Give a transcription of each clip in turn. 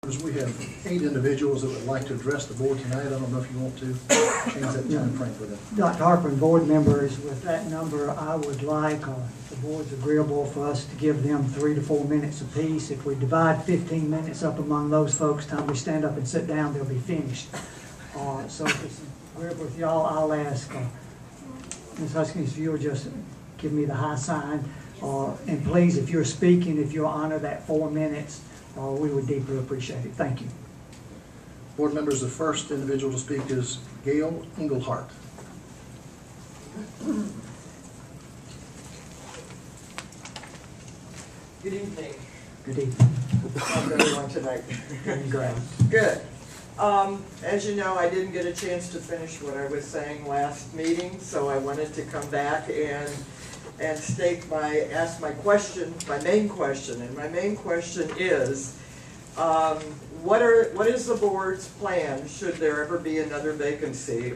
We have 8 individuals that would like to address the board tonight. I don't know if you want to change that time frame for them. Dr. Harper and board members, with that number, I would like, if the board's agreeable, for us to give them 3 to 4 minutes apiece. If we divide 15 minutes up among those folks, time we stand up and sit down, they'll be finished. So if it's agreeable with y'all, I'll ask Ms. Huskins if you'll just give me the high sign. And please, if you're speaking, if you'll honor that 4 minutes, we would deeply appreciate it. Thank you. Board members, the first individual to speak is Gail Englehart. Good evening. Good evening. How's everyone tonight? Great. Good. As you know, I didn't get a chance to finish what I was saying last meeting, so I wanted to come back and ask my question, my main question, and my main question is, what is the board's plan should there ever be another vacancy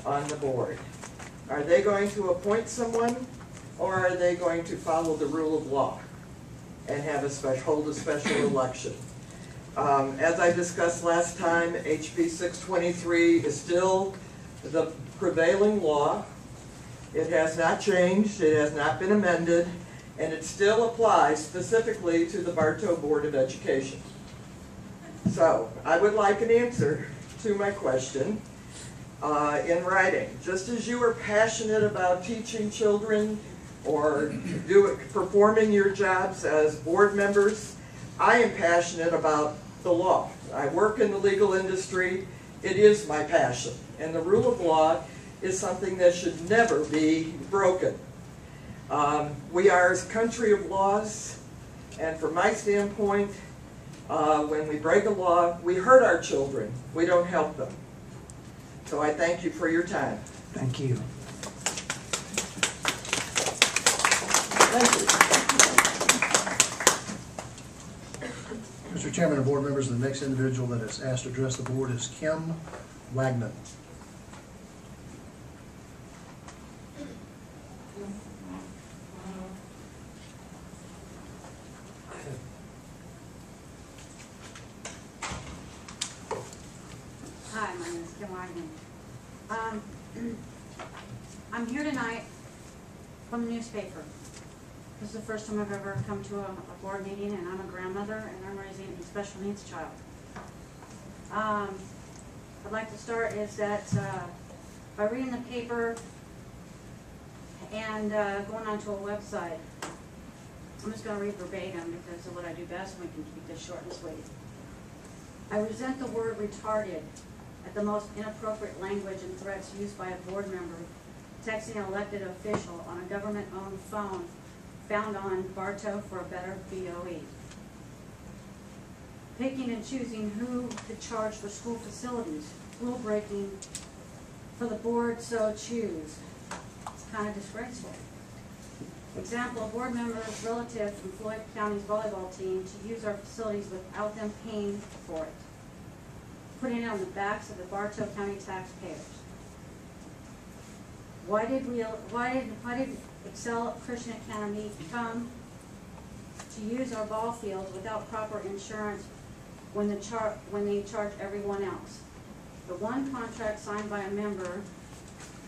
on the board? Are they going to appoint someone, or are they going to follow the rule of law and have hold a special election? As I discussed last time, HB 623 is still the prevailing law. It has not changed, it has not been amended, and it still applies specifically to the Bartow Board of Education. So, I would like an answer to my question in writing. Just as you are passionate about teaching children or performing your jobs as board members, I am passionate about the law. I work in the legal industry. It is my passion. And the rule of law is something that should never be broken. We are a country of laws, and from my standpoint, when we break a law, we hurt our children. We don't help them. So I thank you for your time. Thank you. Thank you. Mr. Chairman and board members, the next individual that is asked to address the board is Kim Wagner. Hi, my name is Kim Wagner. I'm here tonight from the newspaper. This is the first time I've ever come to a board meeting, and I'm a grandmother, and I'm raising a special needs child. I'd like to start is that by reading the paper and going onto a website, I'm just going to read verbatim because of what I do best, and we can keep this short and sweet. I resent the word retarded at the most inappropriate language and threats used by a board member texting an elected official on a government-owned phone found on Bartow for a better BOE. Picking and choosing who to charge for school facilities, rule breaking for the board so choose. It's kind of disgraceful. Example, a board member's relative from Floyd County's volleyball team to use our facilities without them paying for it, putting it on the backs of the Bartow County taxpayers. Why did Excel Christian Academy come to use our ball fields without proper insurance when they charge everyone else? The one contract signed by a member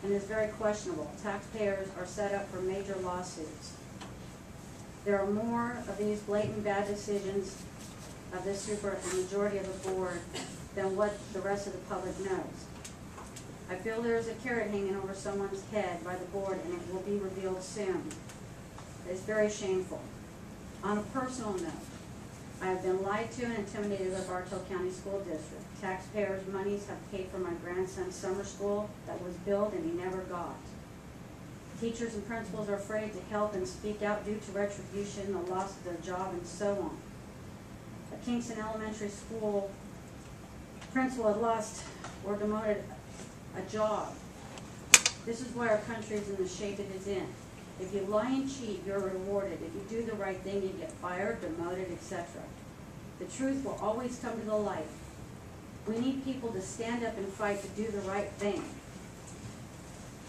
and is very questionable. Taxpayers are set up for major lawsuits. There are more of these blatant bad decisions of this super and majority of the board than what the rest of the public knows. I feel there is a carrot hanging over someone's head by the board, and it will be revealed soon. It's very shameful. On a personal note, I have been lied to and intimidated by Bartow County School District. Taxpayers' monies have paid for my grandson's summer school that was billed and he never got. Teachers and principals are afraid to help and speak out due to retribution, the loss of their job, and so on. A Kingston Elementary School principal had lost or demoted a job. This is why our country is in the shape it is in. If you lie and cheat, you're rewarded. If you do the right thing, you get fired, demoted, etc. The truth will always come to the light. We need people to stand up and fight to do the right thing.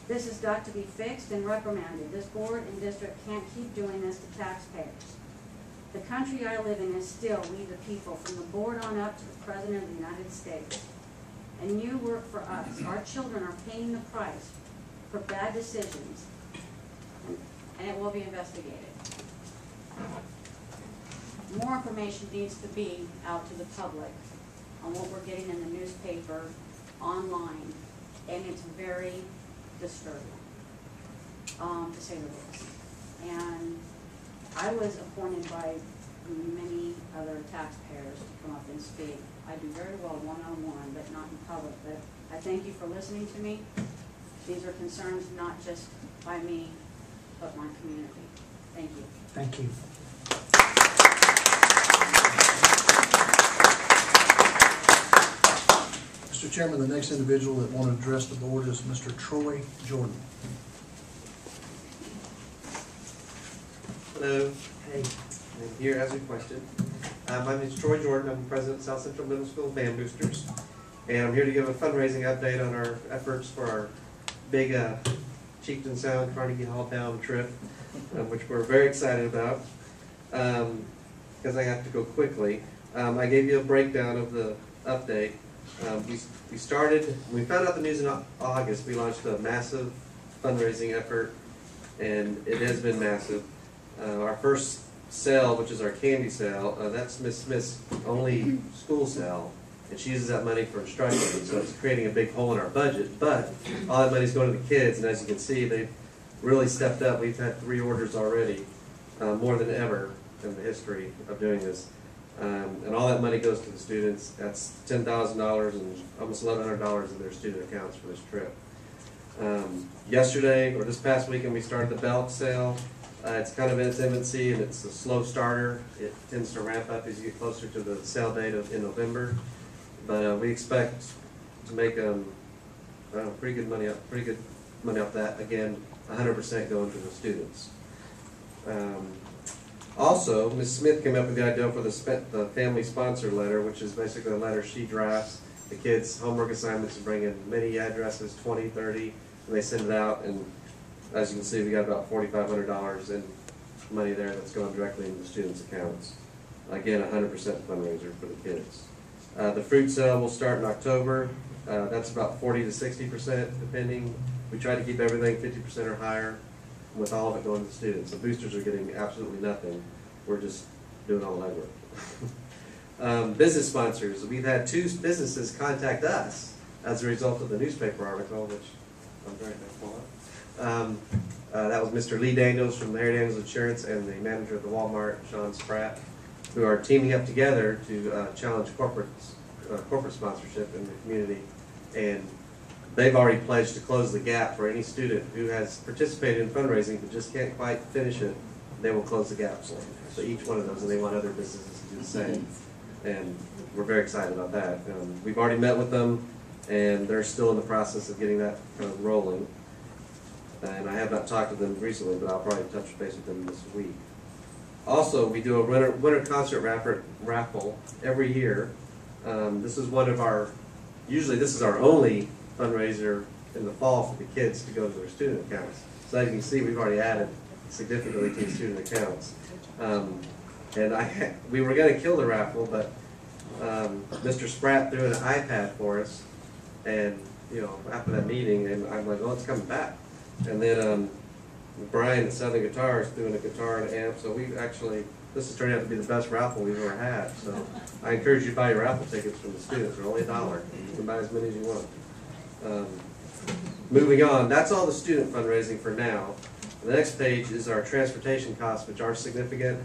This has got to be fixed and reprimanded. This board and district can't keep doing this to taxpayers. The country I live in is still we the people, from the board on up to the President of the United States. And you work for us. Our children are paying the price for bad decisions, and it will be investigated. More information needs to be out to the public on what we're getting in the newspaper, online, and it's very disturbing, to say the least. And I was appointed by many other taxpayers to come up and speak. I do very well one-on-one, but not in public. But I thank you for listening to me. These are concerns not just by me, but my community. Thank you. Thank you. Mr. Chairman, the next individual that want to address the board is Mr. Troy Jordan. Hello, Hey. I'm here as requested. My name is Troy Jordan. I'm the president of South Central Middle School Band Boosters. And I'm here to give a fundraising update on our efforts for our big Chieftain Sound Carnegie Hall Down trip, which we're very excited about. Because I have to go quickly. I gave you a breakdown of the update. We started, when we found out the news in August, we launched a massive fundraising effort, and it has been massive. Our first sale, which is our candy sale, that's Miss Smith's only school sale, and she uses that money for instruction, so it's creating a big hole in our budget, but all that money's going to the kids, and as you can see, they've really stepped up. We've had 3 orders already, more than ever in the history of doing this. And all that money goes to the students. That's $10,000 and almost $1,100 in their student accounts for this trip. Yesterday, or this past weekend, we started the belt sale. It's kind of in its infancy, and it's a slow starter. It tends to ramp up as you get closer to the sale date in November. But we expect to make pretty good money off that. Again, 100% going to the students. Also, Ms. Smith came up with the idea for the family sponsor letter, which is basically a letter she drafts. The kids' homework assignments and bring in many addresses, 20, 30, and they send it out. And as you can see, we got about $4,500 in money there that's going directly into the students' accounts. Again, 100% fundraiser for the kids. The fruit sale will start in October. That's about 40 to 60%, depending. We try to keep everything 50% or higher, with all of it going to the students. The boosters are getting absolutely nothing. We're just doing all the legwork. Business sponsors. We've had 2 businesses contact us as a result of the newspaper article, which I'm very thankful of. That was Mr. Lee Daniels from Larry Daniels Insurance and the manager of the Walmart, Sean Spratt, who are teaming up together to challenge corporate sponsorship in the community. And they've already pledged to close the gap for any student who has participated in fundraising but just can't quite finish it. They will close the gap for them. So each one of those, and they want other businesses to do the same. And we're very excited about that. We've already met with them, and they're still in the process of getting that kind of rolling. And I have not talked to them recently, but I'll probably touch base with them this week. Also, we do a winter concert raffle every year. This is one of our, usually this is our only fundraiser in the fall for the kids to go to their student accounts. So as you can see, we've already added significantly to the student accounts. And we were going to kill the raffle, but Mr. Spratt threw an iPad for us, and after that meeting, and I'm like, oh, it's coming back. And then Brian at Southern Guitar is doing a guitar and amp, so this has turned out to be the best raffle we've ever had. So I encourage you to buy your raffle tickets from the students. They're only $1. You can buy as many as you want. Moving on, that's all the student fundraising for now. The next page is our transportation costs, which are significant,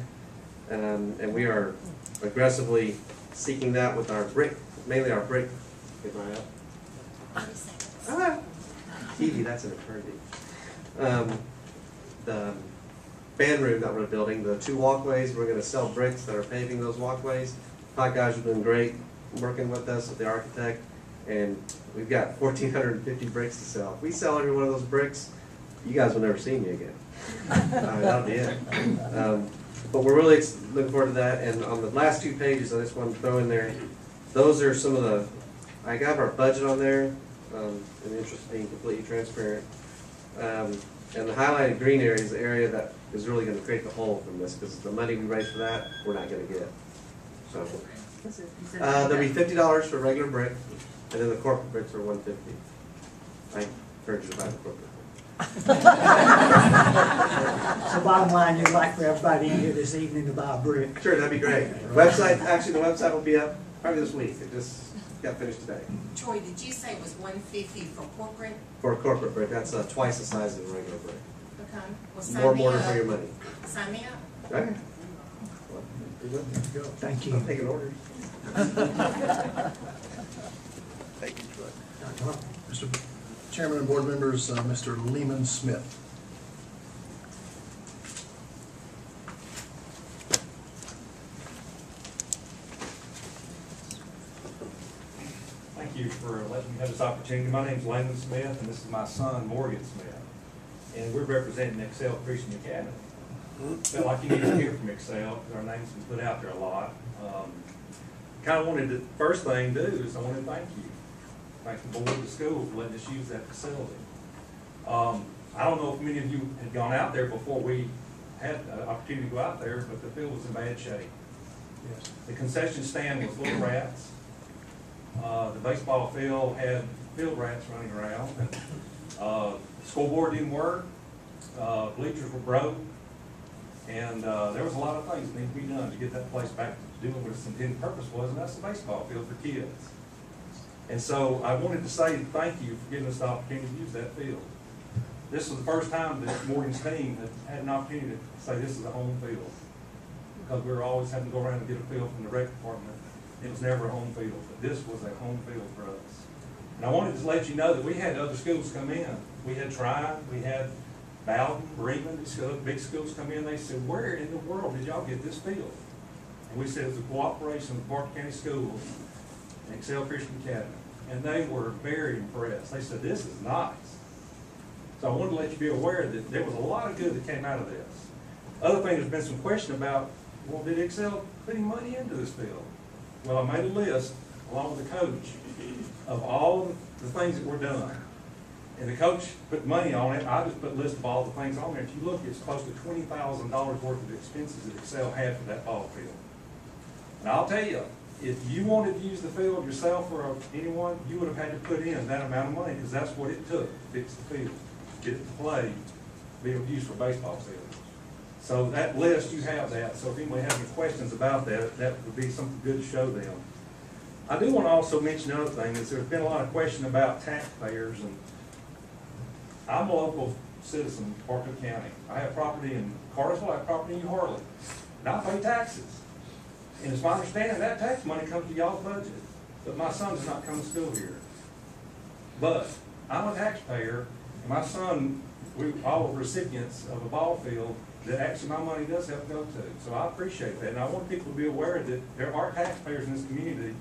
and we are aggressively seeking that with our mainly our brick. Get my up. TV, that's an eternity. The band room that we're building, the 2 walkways, we're going to sell bricks that are paving those walkways. Hot guys have been great working with us, with the architect, and we've got 1,450 bricks to sell. If we sell every one of those bricks, you guys will never see me again. That'll be it. But we're really looking forward to that. And on the last 2 pages, I just want to throw in there, those are some of the, I got our budget on there, in the interest of being completely transparent. And the highlighted green area is the area that is really gonna create the hole from this, because the money we raise for that, we're not gonna get. So, there'll be $50 for regular brick, and then the corporate bricks are $150. I encourage you to buy the corporate. So bottom line, you'd like for everybody in here this evening to buy a brick. Sure, that'd be great. Website, actually, the website will be up probably this week. It just got finished today. Troy, did you say it was $150 for corporate? For a corporate brick, that's twice the size of a regular brick. Okay. Well, sign More me mortar up. for your money. Sign me up. Okay. Thank you. I'm taking orders. Mr. Chairman and board members, Mr. Lehman Smith. Thank you for letting me have this opportunity. My name's Landon Smith, and this is my son, Morgan Smith. And we're representing Excel Christian Academy. Felt like you need to hear from Excel, because our name's been put out there a lot. Kind of wanted to, first thing to do is I want to thank you. Thank the board of the school for letting us use that facility. I don't know if many of you had gone out there before we had an opportunity to go out there, but the field was in bad shape. Yes. The concession stand was full of rats. The baseball field had field rats running around. And, the scoreboard didn't work. Bleachers were broke. And there was a lot of things that needed to be done to get that place back to doing what its intended purpose was, and that's the baseball field for kids. And so I wanted to say thank you for giving us the opportunity to use that field. This was the first time that Morgan's team had an opportunity to say this is a home field, because we were always having to go around and get a field from the rec department. It was never a home field, but this was a home field for us. And I wanted to let you know that we had other schools come in. We had Tryon, we had Bowden, Bremen, these big schools come in. They said, where in the world did y'all get this field? And we said it was a cooperation with Bartow County Schools and Excel Christian Academy. And they were very impressed. They said, this is nice. So I wanted to let you be aware that there was a lot of good that came out of this. Other thing, there's been some question about, well, did Excel put any money into this field? Well, I made a list, along with the coach, of all the things that were done. And the coach put money on it. I just put a list of all the things on there. If you look, it's close to $20,000 worth of expenses that Excel had for that ball field. And I'll tell you, if you wanted to use the field yourself or anyone, you would have had to put in that amount of money, because that's what it took to fix the field, get it to play, be able to use for baseball fields. So that list, you have that. So if anybody has any questions about that, that would be something good to show them. I do want to also mention another thing, is there's been a lot of question about taxpayers, and I'm a local citizen of Bartow County. I have property in Cartersville, I have property in Harley, and I pay taxes. And it's my understanding that tax money comes to y'all's budget, but my son does not come to school here. But I'm a taxpayer, and my son, we all are recipients of a ball field that actually my money does have to go to. So I appreciate that, and I want people to be aware that there are taxpayers in this community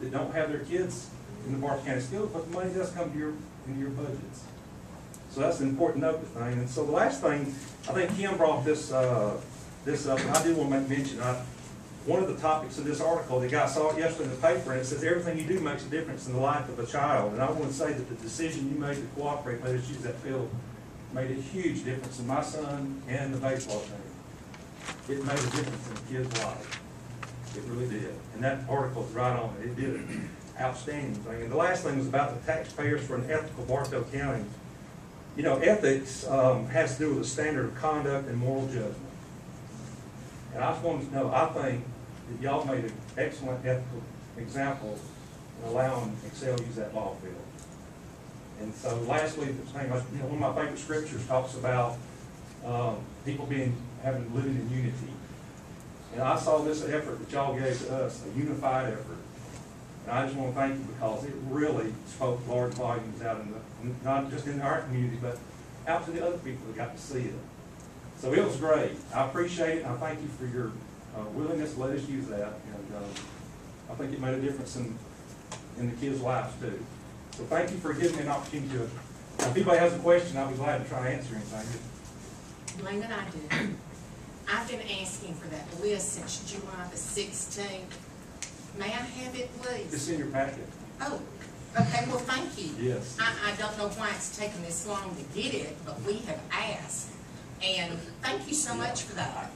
that don't have their kids in the Bartow County schools, but the money does come to into your budgets. So that's an important note to thing. And so the last thing, I think Kim brought this up, and I do want to mention, one of the topics of this article, the guy saw it yesterday in the paper, and it says everything you do makes a difference in the life of a child. And I want to say that the decision you made to cooperate, let us use that field, made a huge difference in my son and the baseball team. It made a difference in the kid's life. It really did. And that article is right on it. It did an outstanding thing. And the last thing was about the taxpayers for an ethical Bartow County. You know, ethics has to do with a standard of conduct and moral judgment. And I just wanted to know, I think that y'all made an excellent ethical example in allowing Excel to use that ball field. And so lastly, one of my favorite scriptures talks about people living in unity. And I saw this effort that y'all gave to us, a unified effort. And I just want to thank you, because it really spoke large volumes out not just in our community, but out to the other people that got to see it. So it was great. I appreciate it, and I thank you for your willingness to let us use that. And I think it made a difference in the kids' lives too. So thank you for giving me an opportunity to. If anybody has a question, I'll be glad to try to answer anything. Landon, I do. I've been asking for that list since July the 16th. May I have it, please? It's in your packet. Oh, okay, well, thank you. Yes. I don't know why it's taken this long to get it, but we have asked And thank you so much for that.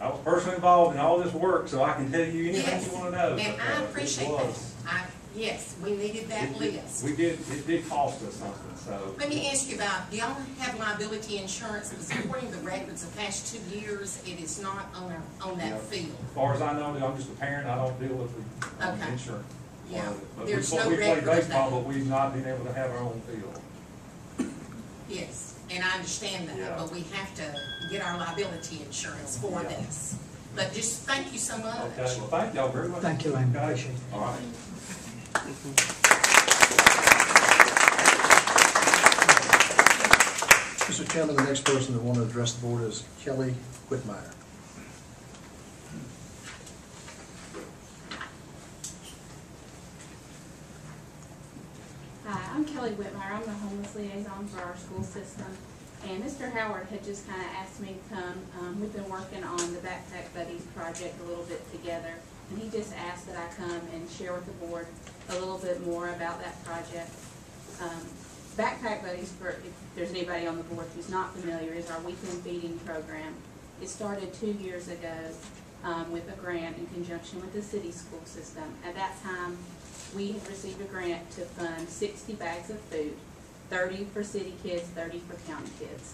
I was personally involved in all this work, so I can tell you anything Yes, you wanna know. and but, I it appreciate was- that. Yes, we needed that list. It did cost us something, so. Let me ask you about, do y'all have liability insurance? Because according to the records the past 2 years, it is not on that Yeah. field. As far as I know, I'm just a parent, I don't deal with the Okay. insurance. Yeah, But there's we no play record of baseball, that. but we've not been able to have our own field. Yes, and I understand that, Yeah. but we have to get our liability insurance for Yeah. this. But just thank you so much. Okay, well, thank y'all very much. Thank you, Lane. Okay. Appreciate it. All right. Mr. Chairman, the next person that want to address the board is Kelly Whitmire. Hi, I'm Kelly Whitmire. I'm the homeless liaison for our school system. And Mr. Howard had just kind of asked me to come. We've been working on the Backpack Buddies project a little bit together. And he just asked that I come and share with the board a little bit more about that project. Backpack Buddies, for if there's anybody on the board who's not familiar, is our weekend feeding program. It started 2 years ago with a grant in conjunction with the city school system. At that time, we had received a grant to fund 60 bags of food, 30 for city kids, 30 for county kids.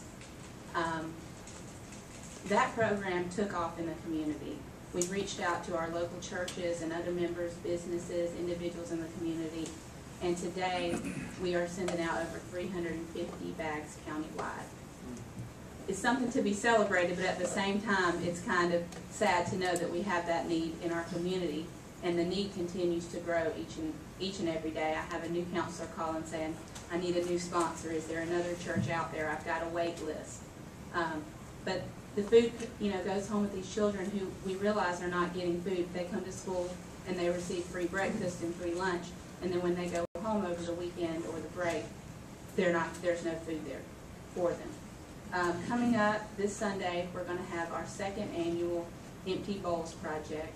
That program took off in the community. We reached out to our local churches and other members, businesses, individuals in the community, and today we are sending out over 350 bags countywide. It's something to be celebrated, but at the same time, it's kind of sad to know that we have that need in our community, and the need continues to grow each and every day. I have a new counselor calling saying, I need a new sponsor. Is there another church out there? I've got a wait list. But the food, goes home with these children who we realize are not getting food. They come to school and they receive free breakfast and free lunch, and then when they go home over the weekend or the break, there's no food there for them. Coming up this Sunday, we're going to have our second annual Empty Bowls project.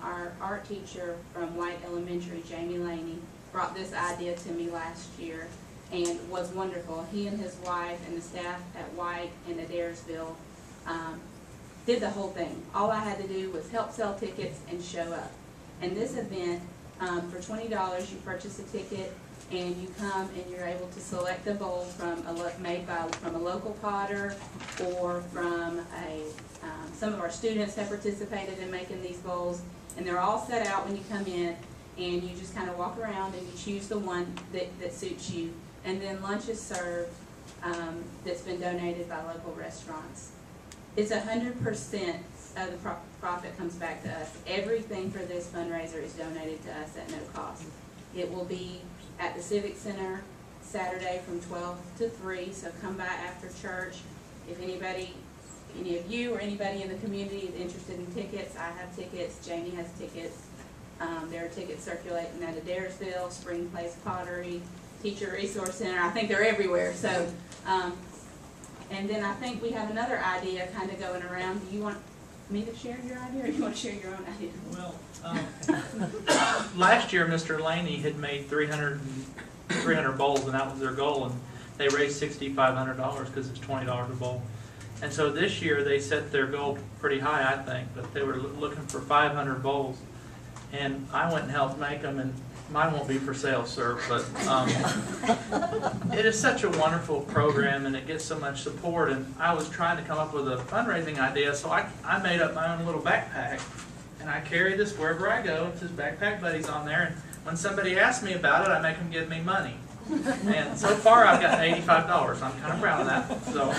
Our art teacher from White Elementary, Jamie Laney, brought this idea to me last year and was wonderful. He and his wife and the staff at White and Adairsville did the whole thing. All I had to do was help sell tickets and show up. And this event, for $20, you purchase a ticket and you come and you're able to select a bowl from from a local potter or from some of our students have participated in making these bowls, and they're all set out when you come in, and you just kind of walk around and you choose the one that suits you, and then lunch is served that's been donated by local restaurants. It's 100% of the profit comes back to us. Everything for this fundraiser is donated to us at no cost. It will be at the Civic Center Saturday from 12 to 3, so come by after church. If any of you or anybody in the community is interested in tickets, I have tickets, Jamie has tickets. There are tickets circulating at Adairsville, Spring Place Pottery, Teacher Resource Center. I think they're everywhere. So, and then I think we have another idea kind of going around. Do you want me to share your idea, or do you want to share your own idea? Well, last year Mr. Laney had made 300 bowls, and that was their goal, and they raised $6,500 because it's $20 a bowl. And so this year they set their goal pretty high, I think, but they were looking for 500 bowls. And I went and helped make them, and mine won't be for sale, sir, but it is such a wonderful program, and it gets so much support. And I was trying to come up with a fundraising idea, so I made up my own little backpack, and I carry this wherever I go. It says Backpack Buddies on there, and when somebody asks me about it, I make them give me money. And so far I've gotten $85. I'm kind of proud of that. So.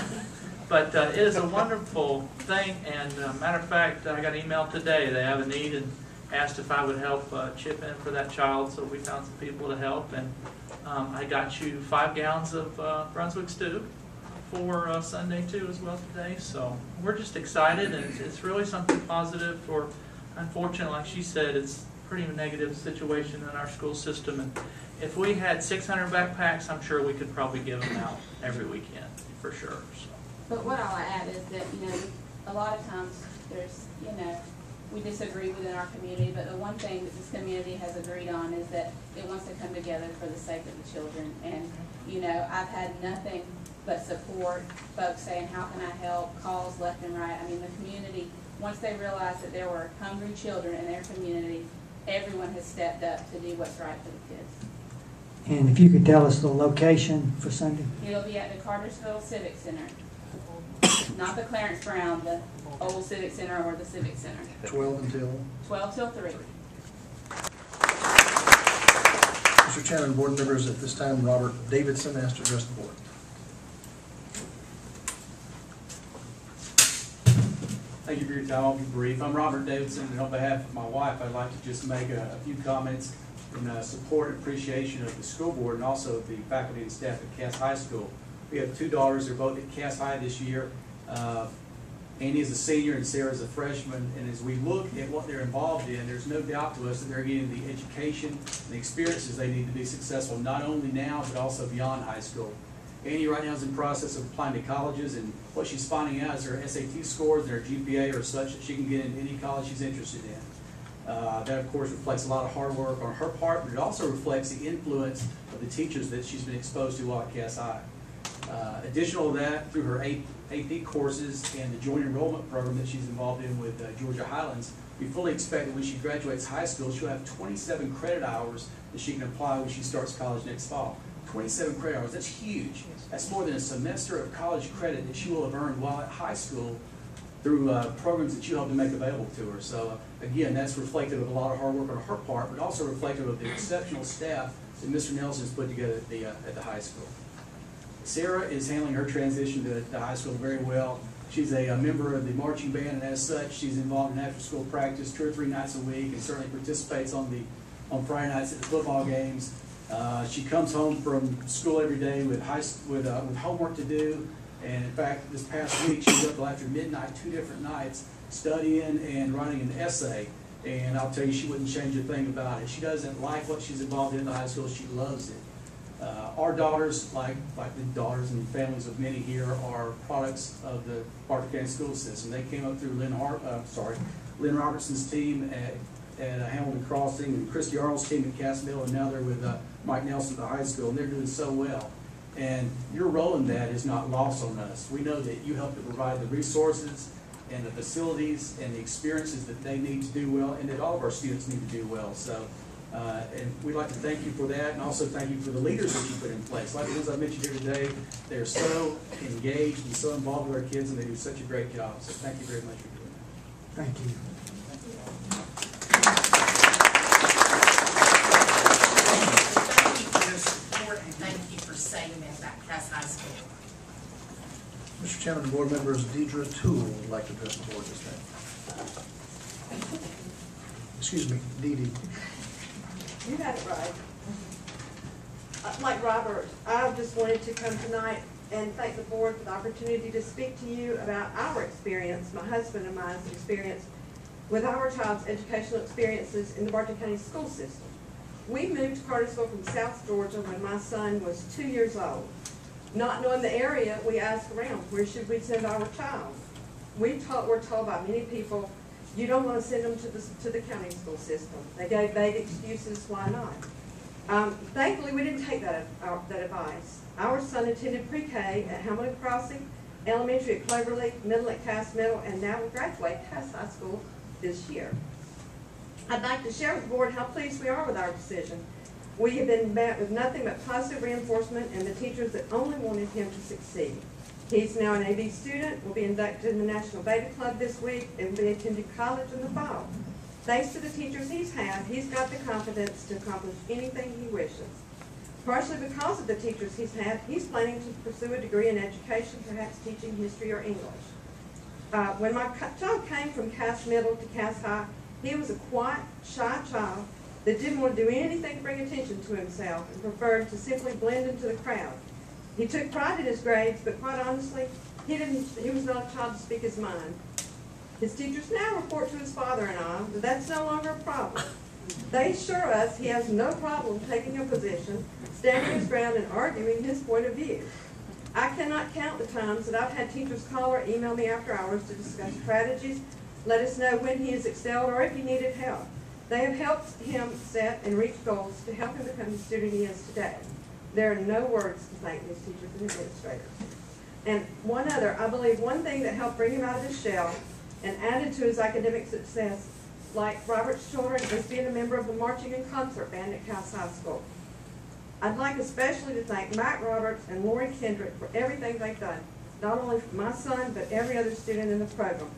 But it is a wonderful thing, and matter of fact, I got an email today. They have a need and asked if I would help chip in for that child, so we found some people to help. And I got you 5 gallons of Brunswick stew for Sunday too as well today. So we're just excited, and it's really something positive for, unfortunately, like she said, it's a pretty negative situation in our school system. And if we had 600 backpacks, I'm sure we could probably give them out every weekend for sure. So. But what I'll add is that, a lot of times there's, we disagree within our community, but the one thing that this community has agreed on is that it wants to come together for the sake of the children. And, I've had nothing but support, folks saying, how can I help, calls left and right. I mean, the community, once they realized that there were hungry children in their community, everyone has stepped up to do what's right for the kids. And if you could tell us the location for Sunday? It'll be at the Cartersville Civic Center, not the Clarence Brown, the old Civic Center or the Civic Center. 12 until? 12 till 3. Mr. Chairman, board members, at this time, Robert Davidson asked to address the board. Thank you for your time. I'll be brief. I'm Robert Davidson, and on behalf of my wife, I'd like to just make a few comments in support and appreciation of the school board and also the faculty and staff at Cass High School. We have two daughters. They're both at Cass High this year. Annie is a senior and Sarah is a freshman, and as we look at what they're involved in, there's no doubt to us that they're getting the education and the experiences they need to be successful, not only now, but also beyond high school. Annie right now is in the process of applying to colleges, and what she's finding out is her SAT scores and her GPA are such that she can get into any college she's interested in. That, of course, reflects a lot of hard work on her part, but it also reflects the influence of the teachers that she's been exposed to while at Cass High. Additional to that, through her AP courses and the joint enrollment program that she's involved in with Georgia Highlands, we fully expect that when she graduates high school, she'll have 27 credit hours that she can apply when she starts college next fall. 27 credit hours, that's huge. That's more than a semester of college credit that she will have earned while at high school through programs that you help to make available to her. So again, that's reflective of a lot of hard work on her part, but also reflective of the exceptional staff that Mr. Nelson's put together at the high school. Sarah is handling her transition to the high school very well. She's a member of the marching band, and as such, she's involved in after-school practice 2 or 3 nights a week, and certainly participates on Friday nights at the football games. She comes home from school every day with homework to do, and in fact, this past week she was up till after midnight 2 different nights studying and writing an essay. And I'll tell you, she wouldn't change a thing about it. She doesn't like what she's involved in the high school. She loves it. Our daughters, like the daughters and families of many here, are products of the Bartow County school system. They came up through Lynn Robertson's team at Hamilton Crossing and Christy Arnold's team at Cass Middle, and now they're with Mike Nelson at the high school, and they're doing so well. And your role in that is not lost on us. We know that you help to provide the resources and the facilities and the experiences that they need to do well, and that all of our students need to do well. So. And we'd like to thank you for that, and also thank you for the leaders that you put in place. Like the ones I mentioned here today, they are so engaged and so involved with our kids, and they do such a great job. So thank you very much for doing that. Thank you. Thank you for your support, and thank you for saying that about Cass High School. Mr. Chairman and board members, Deidre Toole would like to address the board this time. Excuse me, Dee Dee. You got it right. Like Robert, I just wanted to come tonight and thank the board for the opportunity to speak to you about our experience, my husband and mine's experience, with our child's educational experiences in the Bartow County school system. We moved to Cartersville from South Georgia when my son was 2 years old. Not knowing the area, we asked around, where should we send our child? We're told by many people, you don't want to send them to the county school system. They gave vague excuses why not. Thankfully, we didn't take that advice. Our son attended pre-K at Hamilton Crossing, elementary at Cloverleaf, middle at Cass Middle, and now will graduate Cass High School this year. I'd like to share with the board how pleased we are with our decision. We have been met with nothing but positive reinforcement and the teachers that only wanted him to succeed. He's now an AB student, will be inducted in the National Beta Club this week, and will be attending college in the fall. Thanks to the teachers he's had, he's got the confidence to accomplish anything he wishes. Partially because of the teachers he's had, he's planning to pursue a degree in education, perhaps teaching history or English. When my child came from Cass Middle to Cass High, he was a quiet, shy child that didn't want to do anything to bring attention to himself and preferred to simply blend into the crowd. He took pride in his grades, but quite honestly, he was not a child to speak his mind. His teachers now report to his father and I that that's no longer a problem. They assure us he has no problem taking a position, standing his ground, and arguing his point of view. I cannot count the times that I've had teachers call or email me after hours to discuss strategies, let us know when he has excelled or if he needed help. They have helped him set and reach goals to help him become the student he is today. There are no words to thank these teachers and administrators. And one other, I believe one thing that helped bring him out of his shell and added to his academic success, like Robert's children, is being a member of the marching and concert band at Cass High School. I'd like especially to thank Mac Roberts and Lori Kendrick for everything they've done, not only for my son, but every other student in the program.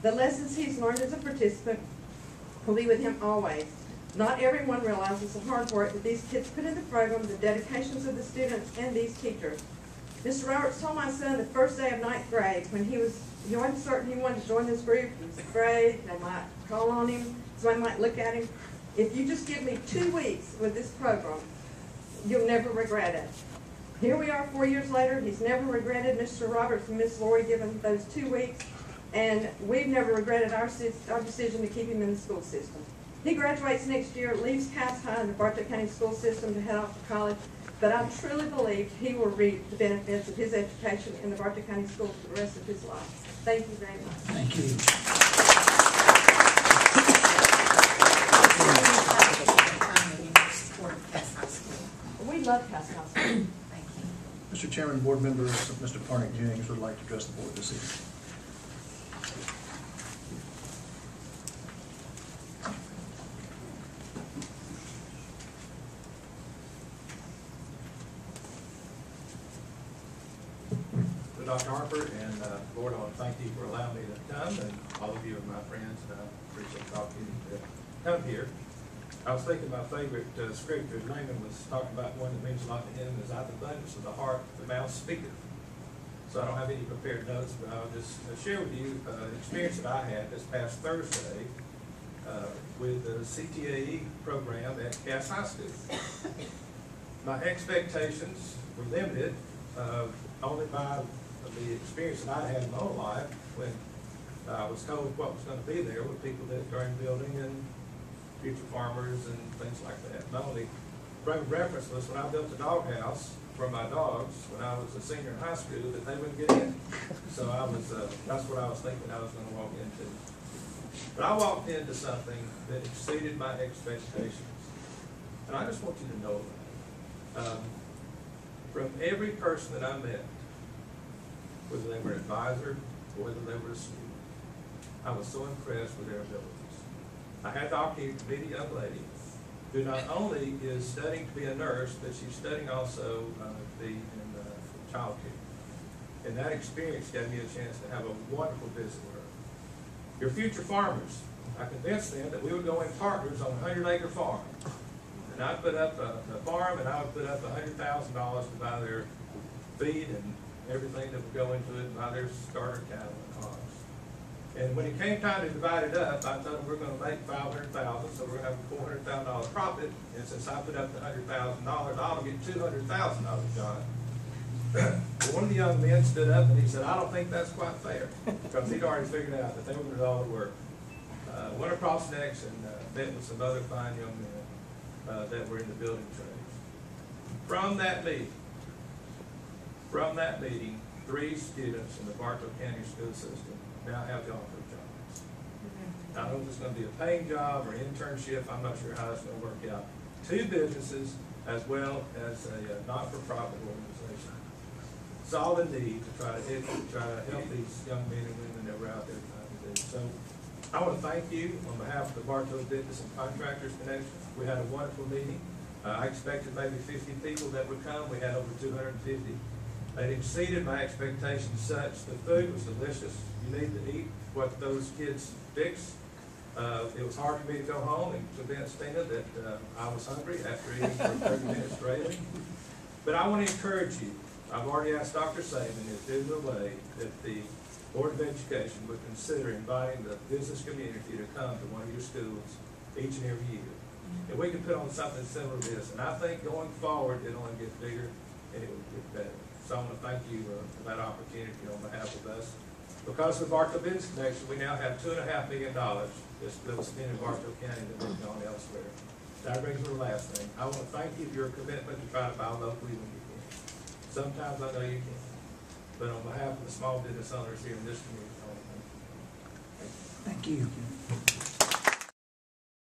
The lessons he's learned as a participant will be with him always. Not everyone realizes the hard work that these kids put in the program, the dedications of the students and these teachers. Mr. Roberts told my son the first day of 9th grade when he wasn't certain he wanted to join this group, he was afraid, they might call on him, somebody might look at him. If you just give me 2 weeks with this program, you'll never regret it. Here we are 4 years later, he's never regretted Mr. Roberts and Miss Lori giving those 2 weeks, and we've never regretted our decision to keep him in the school system. He graduates next year, leaves Cass High in the Bartow County School System to head off to college, but I truly believe he will reap the benefits of his education in the Bartow County Schools for the rest of his life. Thank you very much. Thank you. We love Cass High School. Thank you. Mr. Chairman, board members, Mr. Parnick Jennings would like to address the board this evening. Dr. Harper, and Lord, I want to thank you for allowing me to come, and all of you are my friends, and I appreciate the opportunity to come here. I was thinking my favorite scripture, Naaman was talking about one that means a lot to him, is out of the abundance of the heart, the mouth speaketh. So I don't have any prepared notes, but I'll just share with you an experience that I had this past Thursday with the CTAE program at Cass High School. My expectations were limited only by the experience that I had in my own life when I was told what was going to be there with people that are in building and future farmers and things like that. My only frame of reference was when I built a doghouse for my dogs when I was a senior in high school that they wouldn't get in. So I was, that's what I was thinking I was going to walk into. But I walked into something that exceeded my expectations. And I just want you to know that. From every person that I met, whether they were an advisor or whether they were a student, I was so impressed with their abilities. I had the opportunity to meet a young lady who not only is studying to be a nurse, but she's studying also to be in child care. And that experience gave me a chance to have a wonderful visit with her. Your future farmers, I convinced them that we would go in partners on a 100-acre farm. And I'd put up a farm, and I would put up $100,000 to buy their feed and everything that would go into it, buy their starter cattle and hogs. And when it came time to divide it up, I told them we're going to make $500,000, so we're going to have a $400,000 profit. And since I put up the $100,000, I'll get $200,000, John. Well, one of the young men stood up and he said, "I don't think that's quite fair," because he'd already figured out that they were going to do all the work. Went across next and met with some other fine young men that were in the building trades. From that meeting, 3 students in the Bartow County school system now have the offer of jobs. I don't know if it's going to be a paying job or internship. I'm not sure how it's going to work out. 2 businesses as well as a not-for-profit organization. It's all in need to try to help these young men and women that were out there trying to do. So I want to thank you on behalf of the Bartow Business and Contractors Connection. We had a wonderful meeting. I expected maybe 50 people that would come. We had over 250. It exceeded my expectations such. The food was delicious. You need to eat what those kids fix. It was hard for me to go home and convince Tina that I was hungry after eating for 30 minutes straight. But I want to encourage you. I've already asked Dr. Saban if there's a way that the Board of Education would consider inviting the business community to come to one of your schools each and every year. And we can put on something similar to this. And I think going forward, it'll only get bigger and it will get better. So I want to thank you for that opportunity on behalf of us. Because of Bartow Business Connection, we now have $2.5 million just that was spent in Bartow County that we've gone elsewhere. That brings me to the last thing. I want to thank you for your commitment to try to buy locally when you can. Sometimes I know you can't. But on behalf of the small business owners here in this community, I want to thank you. Thank you.